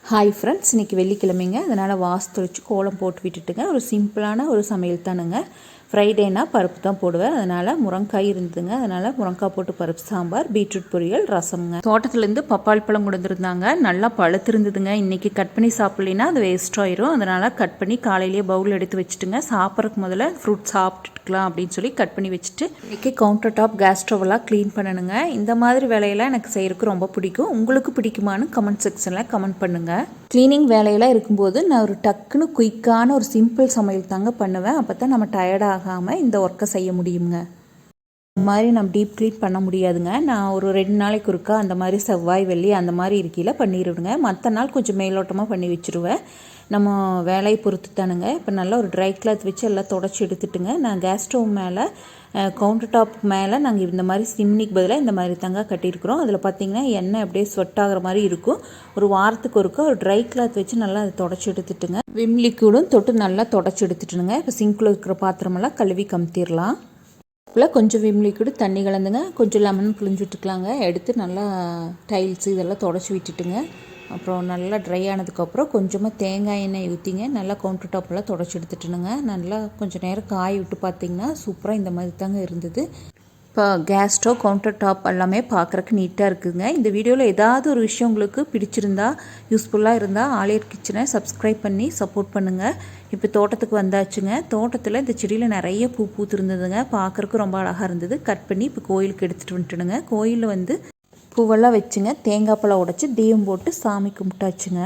Hi friends, இன்றைக்கி வெள்ளிக்கிழமைங்க. அதனால் வாசு தொளிச்சு கோலம் போட்டு விட்டுட்டுங்க. ஒரு சிம்பிளான ஒரு சமையல் தானுங்க. ஃப்ரைடேனா பருப்பு தான் போடுவேன். அதனால் முருங்காய் இருந்ததுங்க. அதனால் முருங்காய் போட்டு பருப்பு சாம்பார், பீட்ரூட் பொரியல், ரசம்ங்க. தோட்டத்துலேருந்து பப்பாளி பழம் கொடுத்துருந்தாங்க. நல்லா பழுத்திருந்ததுங்க. இன்றைக்கி கட் பண்ணி சாப்பிட்லின்னா அது வேஸ்ட் ஆயிரும். அதனால் கட் பண்ணி காலையிலேயே பவுல் எடுத்து வச்சுட்டுங்க. சாப்பிட்றதுக்கு முதல்ல ஃப்ரூட் சாப்பிட்டுக்கலாம் அப்படின்னு சொல்லி கட் பண்ணி வச்சுட்டு இன்றைக்கி கவுண்டர் டாப், கேஸ் ஸ்டவ்லாம் க்ளீன் பண்ணணுங்க. இந்த மாதிரி வேலையெல்லாம் எனக்கு செய்கிறதுக்கு ரொம்ப பிடிக்கும். உங்களுக்கு பிடிக்குமான்னு கமெண்ட் செக்ஷனில் கமெண்ட் பண்ணுங்கள். க்ளீனிங் வேலையெல்லாம் இருக்கும்போது நான் ஒரு டக்குன்னு குயிக்கான ஒரு சிம்பிள் சமையல் தாங்க பண்ணுவேன். அப்போ தான் நம்ம டயர்டாகாமல் இந்த ஒர்க்கை செய்ய முடியுங்க. இந்த மாதிரி நம்ம டீப் க்ளீன் பண்ண முடியாதுங்க. நான் ஒரு 2 நாளைக்கு ஒருக்கா அந்த மாதிரி செவ்வாய் வெள்ளி அந்த மாதிரி இருக்கையில் பண்ணிடுவேங்க. மற்ற நாள் கொஞ்சம் மேலோட்டமாக பண்ணி வச்சுருவேன். நம்ம வேலையை பொறுத்து தானுங்க. இப்போ நல்லா ஒரு ட்ரை கிளாத் வச்சு எல்லாம் தொடச்சி எடுத்துட்டுங்க. நான் கேஸ் ஸ்டவ் மேலே கவுண்டர் டாப் மேலே நாங்கள் இந்த மாதிரி சிம்னிக்கு பதிலாக இந்த மாதிரி தாங்க கட்டியிருக்கிறோம். அதில் பார்த்திங்கன்னா எண்ணெய் அப்படியே ஸ்வெட் ஆகிற மாதிரி இருக்கும். ஒரு வாரத்துக்கு ஒருக்கா ஒரு ட்ரை கிளாத் வச்சு நல்லா அதை தொடச்சி எடுத்துட்டுங்க. விம் லிக்விடும் தொட்டு நல்லா தொடச்சி எடுத்துட்டுங்க. இப்போ சிங்கில் இருக்கிற பாத்திரமெல்லாம் கழுவி கமுத்திடலாம். இப்போ கொஞ்சம் விம் லிக்விடு தண்ணி கலந்துங்க, கொஞ்சம் லெமன் புழிஞ்சு விட்டுக்கலாங்க. எடுத்து நல்லா டைல்ஸு இதெல்லாம் தொடச்சி விட்டுட்டுங்க. அப்புறம் நல்லா ட்ரை ஆனதுக்கப்புறம் கொஞ்சமாக தேங்காய் எண்ணெய் ஊற்றிங்க. நல்லா கவுண்டர் டாப்பெல்லாம் தொடச்சி எடுத்துட்டுனுங்க. நல்லா கொஞ்சம் நேரம் காய விட்டு பார்த்திங்கன்னா சூப்பராக இந்த மாதிரி தாங்க இருந்தது. இப்போ கேஸ் ஸ்டவ், கவுண்டர் டாப் எல்லாமே பார்க்குறக்கு நீட்டாக இருக்குதுங்க. இந்த வீடியோவில் ஏதாவது ஒரு விஷயம் உங்களுக்கு பிடிச்சிருந்தா, யூஸ்ஃபுல்லாக இருந்தால் ஆலியர் கிச்சனை சப்ஸ்கிரைப் பண்ணி சப்போர்ட் பண்ணுங்கள். இப்போ தோட்டத்துக்கு வந்தாச்சுங்க. தோட்டத்தில் இந்த செடியில் நிறைய பூ பூத்துருந்ததுங்க. பார்க்குறக்கு ரொம்ப அழகாக இருந்தது. கட் பண்ணி இப்போ கோயிலுக்கு எடுத்துகிட்டு வந்துட்டுனுங்க. கோயிலில் பூவெல்லாம் வச்சுங்க, தேங்காய் பழம் உடைச்சி தீபம் போட்டு சாமி கும்பிட்டாச்சுங்க.